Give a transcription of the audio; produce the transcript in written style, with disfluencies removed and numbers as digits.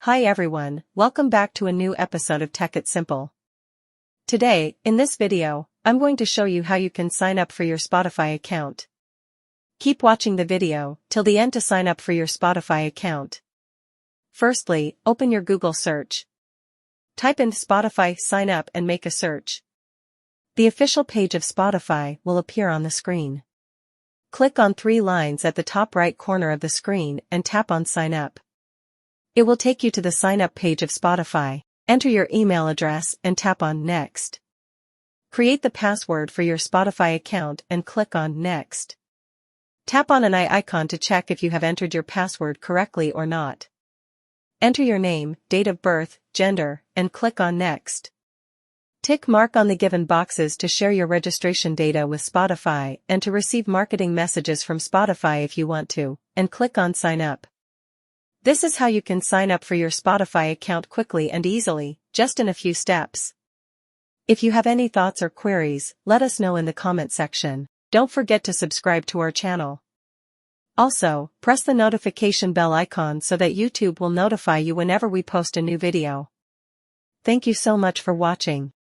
Hi everyone, welcome back to a new episode of Tech It Simple. Today, in this video, I'm going to show you how you can sign up for your Spotify account. Keep watching the video till the end to sign up for your Spotify account. Firstly, open your Google search. Type in Spotify sign up and make a search. The official page of Spotify will appear on the screen. Click on three lines at the top right corner of the screen and tap on sign up. It will take you to the sign up page of Spotify. Enter your email address and tap on Next. Create the password for your Spotify account and click on Next. Tap on an eye icon to check if you have entered your password correctly or not. Enter your name, date of birth, gender, and click on Next. Tick mark on the given boxes to share your registration data with Spotify and to receive marketing messages from Spotify if you want to, and click on Sign Up. This is how you can sign up for your Spotify account quickly and easily, just in a few steps. If you have any thoughts or queries, let us know in the comment section. Don't forget to subscribe to our channel. Also, press the notification bell icon so that YouTube will notify you whenever we post a new video. Thank you so much for watching.